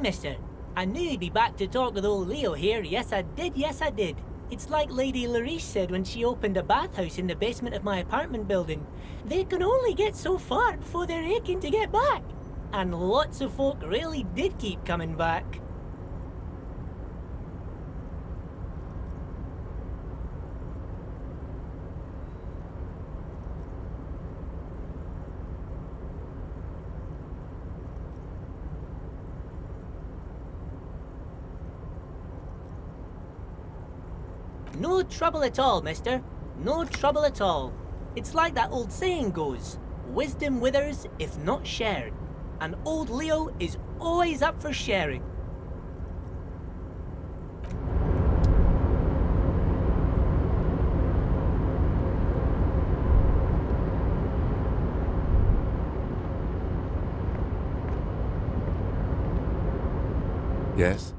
mister. I knew you'd be back to talk with old Leo here. Yes, I did. Yes, I did. It's like Lady Larice said when she opened a bathhouse in the basement of my apartment building. They can only get so far before they're aching to get back. And lots of folk really did keep coming back. No trouble at all, mister. No trouble at all. It's like that old saying goes, wisdom withers if not shared. And old Leo is always up for sharing. Yes?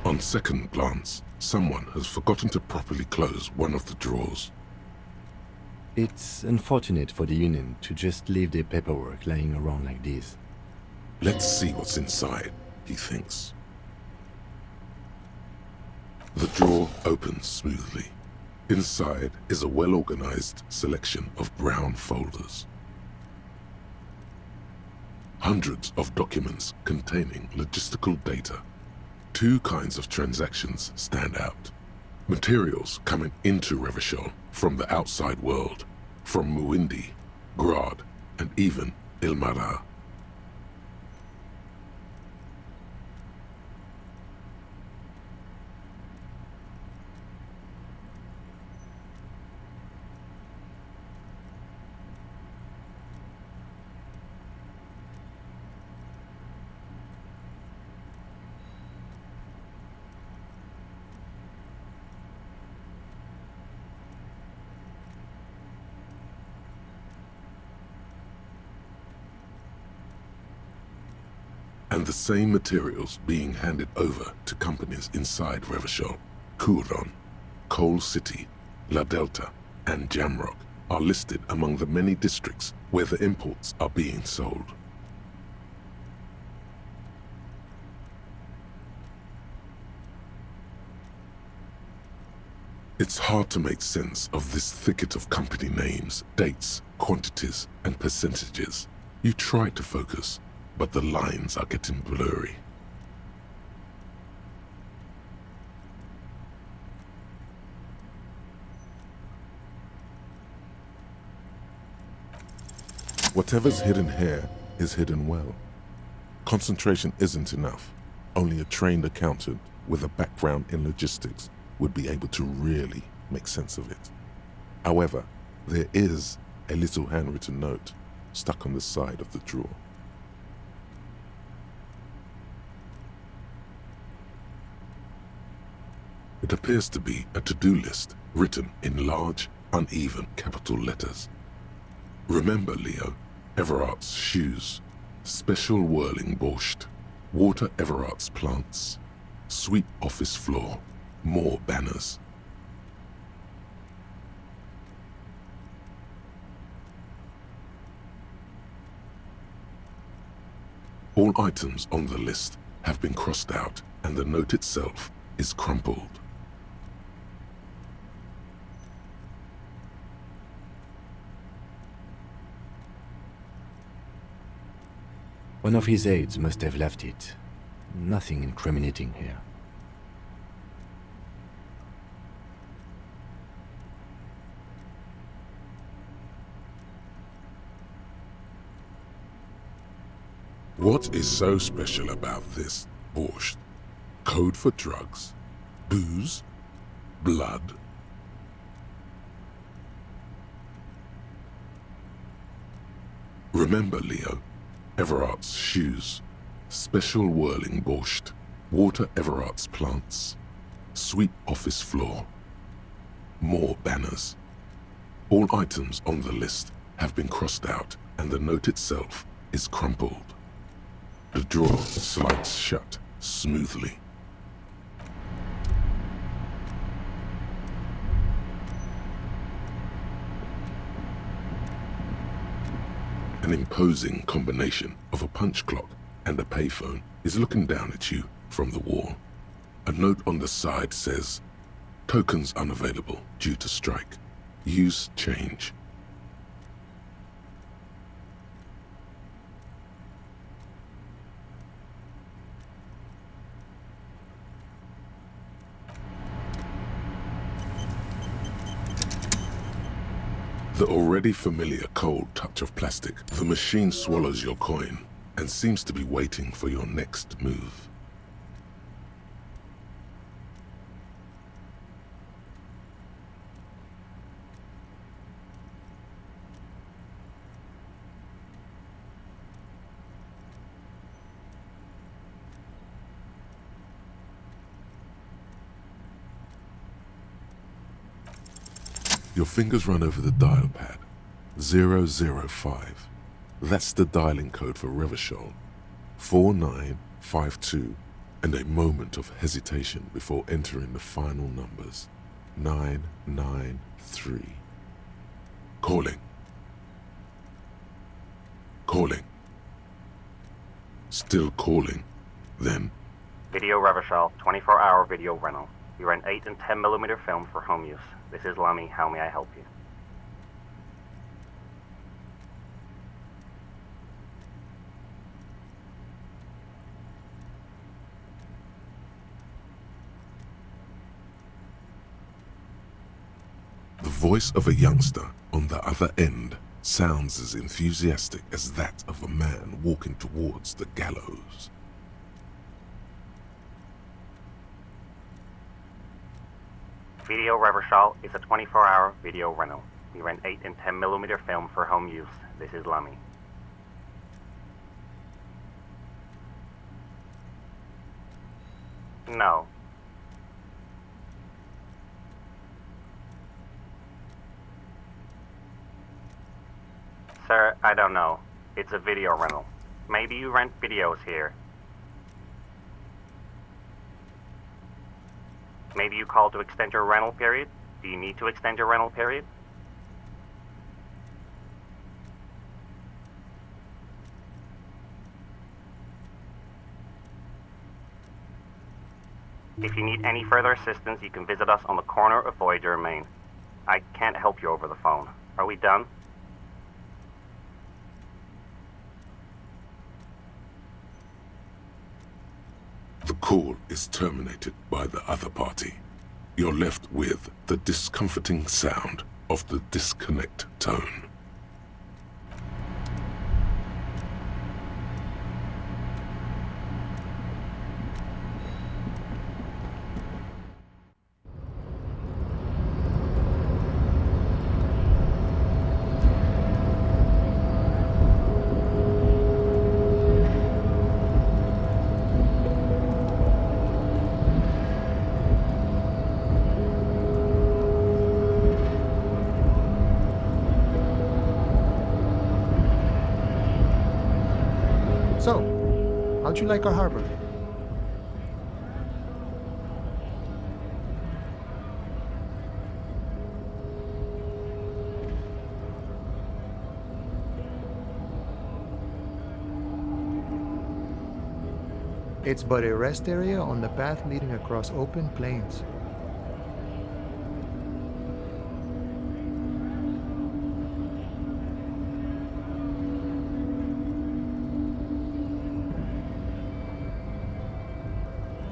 On second glance, someone has forgotten to properly close one of the drawers. It's unfortunate for the Union to just leave their paperwork lying around like this. Let's see what's inside, he thinks. The drawer opens smoothly. Inside is a well-organized selection of brown folders. Hundreds of documents containing logistical data. Two kinds of transactions stand out. Materials coming into Revachol from the outside world, from Muindi, Grad, and even Ilmara. And the same materials being handed over to companies inside Revachol, Kuron, Coal City, La Delta, and Jamrock are listed among the many districts where the imports are being sold. It's hard to make sense of this thicket of company names, dates, quantities, and percentages. You try to focus, but the lines are getting blurry. Whatever's hidden here is hidden well. Concentration isn't enough. Only a trained accountant with a background in logistics would be able to really make sense of it. However, there is a little handwritten note stuck on the side of the drawer. It appears to be a to-do list written in large, uneven capital letters. Remember, Leo, Everart's shoes, special whirling borscht, water Everart's plants, sweep office floor, more banners. All items on the list have been crossed out and the note itself is crumpled. One of his aides must have left it. Nothing incriminating here. What is so special about this borscht? Code for drugs? Booze? Blood? Remember, Leo, Everart's shoes, special whirling borscht, water Everart's plants, sweep office floor, more banners. All items on the list have been crossed out and the note itself is crumpled. The drawer slides shut smoothly. An imposing combination of a punch clock and a payphone is looking down at you from the wall. A note on the side says, "Tokens unavailable due to strike. Use change." The already familiar cold touch of plastic, the machine swallows your coin and seems to be waiting for your next move. Your fingers run over the dial pad. 005. That's the dialing code for Revachol. 4952 and a moment of hesitation before entering the final numbers. 993. Calling. Calling. Still calling. Then. Video Revachol, 24-hour video rental. You rent 8 and 10mm film for home use. This is Lamy. How may I help you? The voice of a youngster on the other end sounds as enthusiastic as that of a man walking towards the gallows. Video Revachol is a 24-hour video rental. We rent 8 and 10mm film for home use. This is Lamy. No. Sir, I don't know. It's a video rental. Maybe you rent videos here. Maybe you called to extend your rental period? Do you need to extend your rental period? If you need any further assistance, you can visit us on the corner of Voyager and Main. I can't help you over the phone. Are we done? The call is terminated by the other party. You're left with the discomforting sound of the disconnect tone. So, how'd you like our harbor? It's but a rest area on the path leading across open plains.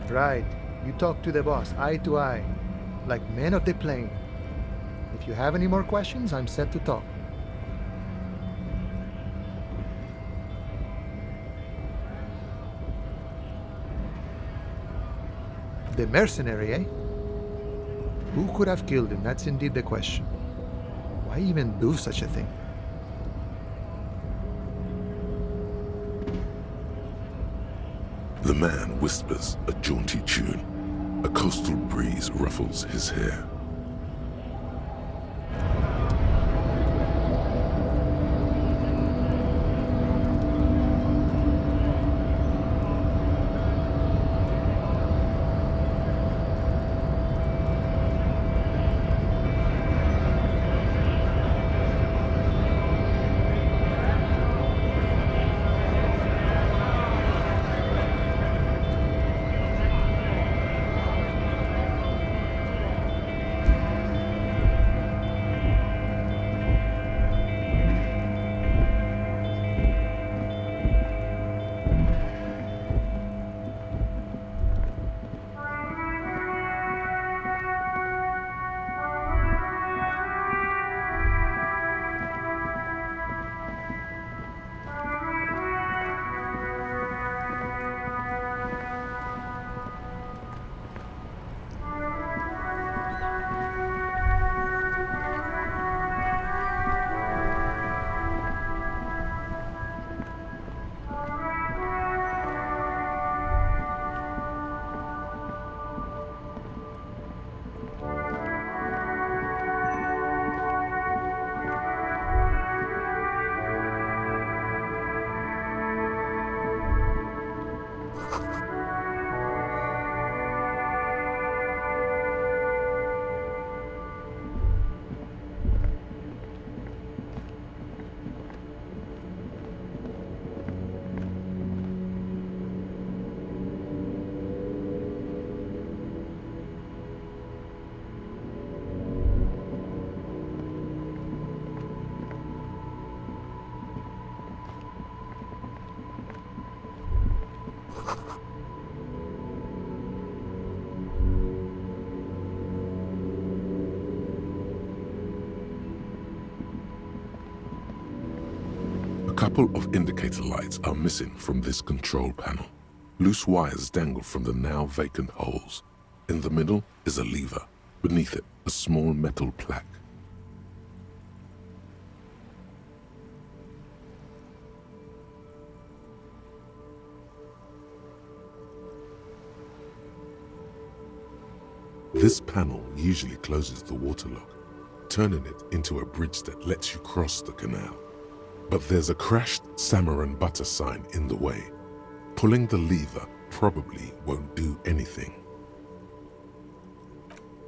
Right. You talk to the boss, eye to eye, like men of the plain. If you have any more questions, I'm set to talk. The mercenary, eh? Who could have killed him? That's indeed the question. Why even do such a thing? The man whispers a jaunty tune. A coastal breeze ruffles his hair. couple of indicator lights are missing from this control panel. Loose wires dangle from the now vacant holes. In the middle is a lever. Beneath it, a small metal plaque. This panel usually closes the waterlock, turning it into a bridge that lets you cross the canal. But there's a crashed salmon and butter sign in the way. Pulling the lever probably won't do anything.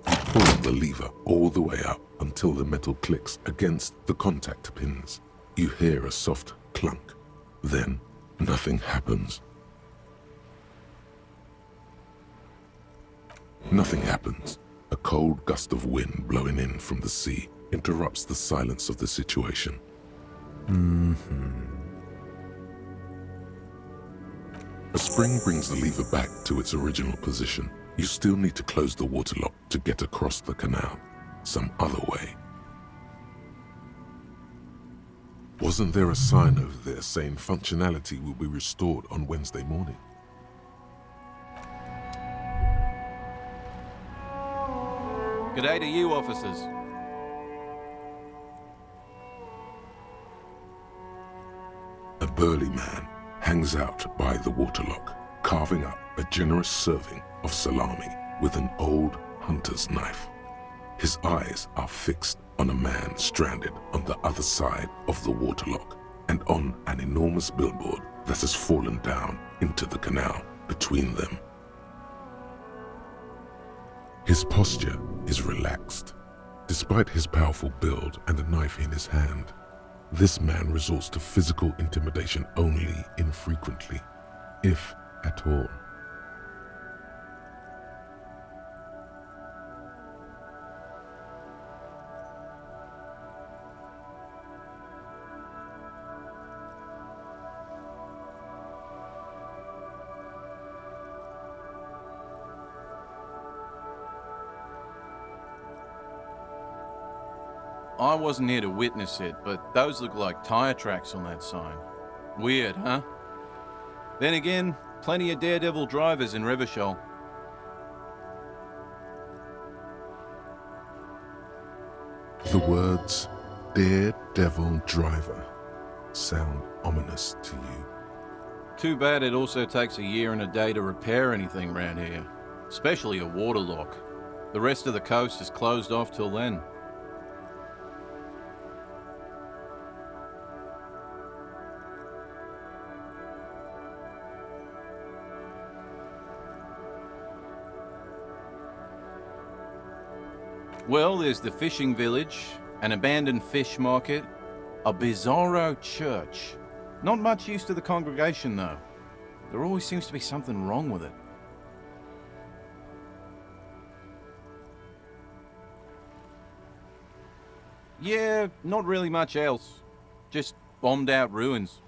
You pull the lever all the way up until the metal clicks against the contact pins. You hear a soft clunk. Then nothing happens. Nothing happens. A cold gust of wind blowing in from the sea interrupts the silence of the situation. A spring brings the lever back to its original position. You still need to close the waterlock to get across the canal, some other way. Wasn't there a sign over there saying functionality will be restored on Wednesday morning? G'day to you, officers. A burly man hangs out by the waterlock, carving up a generous serving of salami with an old hunter's knife. His eyes are fixed on a man stranded on the other side of the waterlock and on an enormous billboard that has fallen down into the canal between them. His posture is relaxed. Despite his powerful build and a knife in his hand, this man resorts to physical intimidation only infrequently, if at all. I wasn't here to witness it, but those look like tire tracks on that sign. Weird, huh? Then again, plenty of daredevil drivers in Revachol. The words "daredevil driver" sound ominous to you. Too bad it also takes a year and a day to repair anything around here, especially a waterlock. The rest of the coast is closed off till then. Well, there's the fishing village, an abandoned fish market, a bizarro church. Not much use to the congregation, though. There always seems to be something wrong with it. Yeah, not really much else. Just bombed out ruins.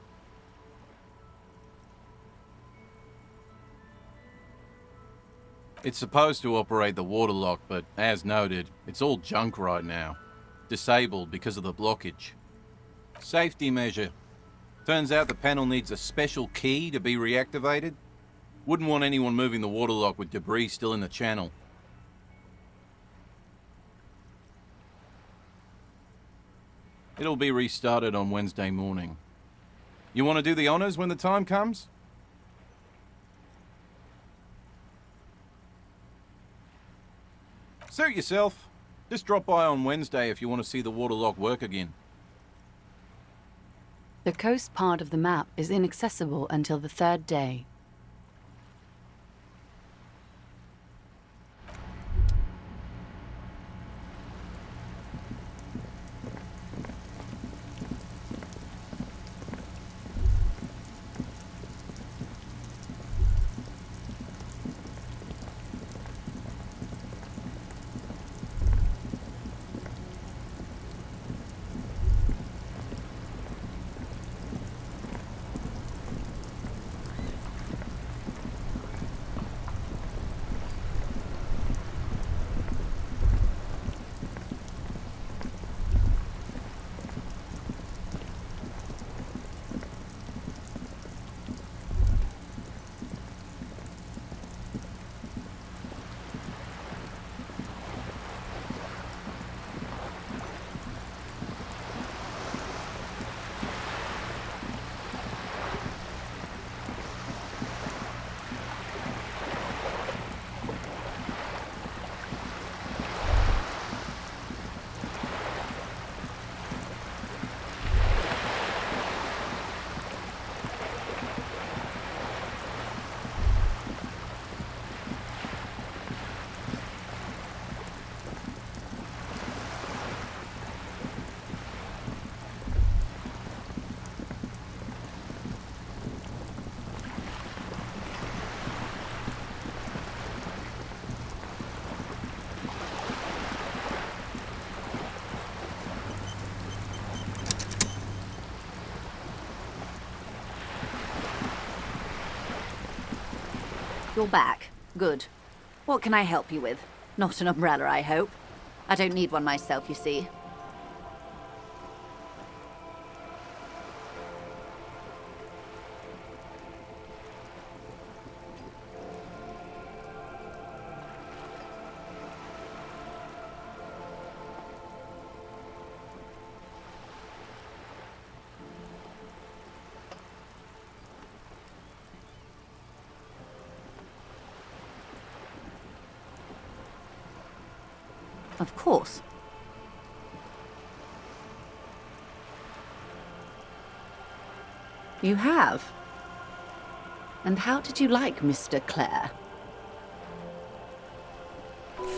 It's supposed to operate the waterlock, but as noted, it's all junk right now. Disabled because of the blockage. Safety measure. Turns out the panel needs a special key to be reactivated. Wouldn't want anyone moving the waterlock with debris still in the channel. It'll be restarted on Wednesday morning. You want to do the honors when the time comes? Suit yourself. Just drop by on Wednesday if you want to see the waterlock work again. The coast part of the map is inaccessible until the third day. You're back. Good. What can I help you with? Not an umbrella, I hope. I don't need one myself, you see. Of course. You have? And how did you like Mr. Clare?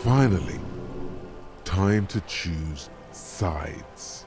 Finally, time to choose sides.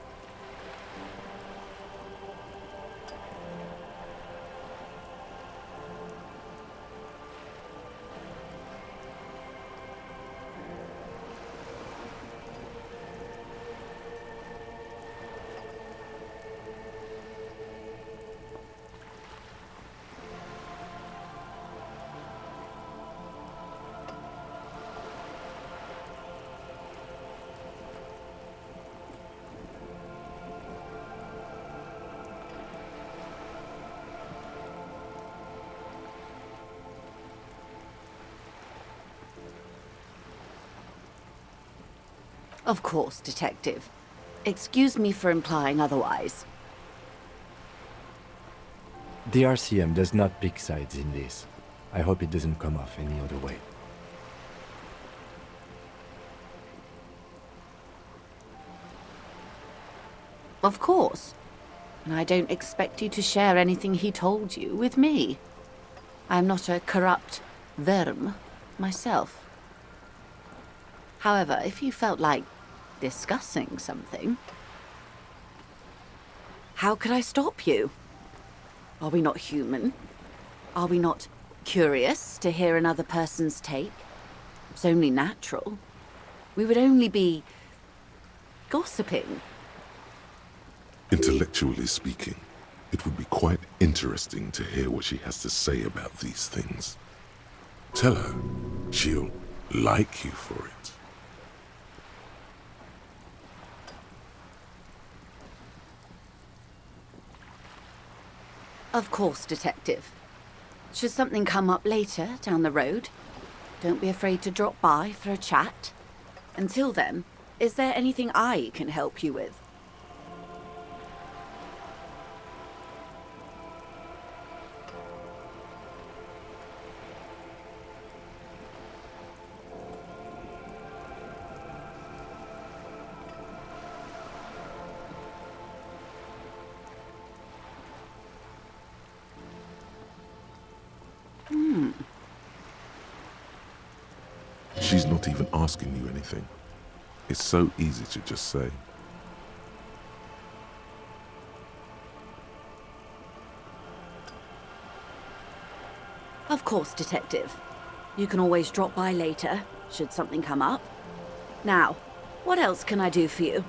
Of course, Detective. Excuse me for implying otherwise. The RCM does not pick sides in this. I hope it doesn't come off any other way. Of course. And I don't expect you to share anything he told you with me. I'm not a corrupt verm myself. However, if you felt like discussing something, how could I stop you? Are we not human? Are we not curious to hear another person's take? It's only natural. We would only be gossiping. Intellectually speaking, it would be quite interesting to hear what she has to say about these things. Tell her she'll like you for it. Of course, Detective. Should something come up later down the road, don't be afraid to drop by for a chat. Until then, is there anything I can help you with? She's not even asking you anything. It's so easy to just say. Of course, Detective. You can always drop by later, should something come up. Now, what else can I do for you?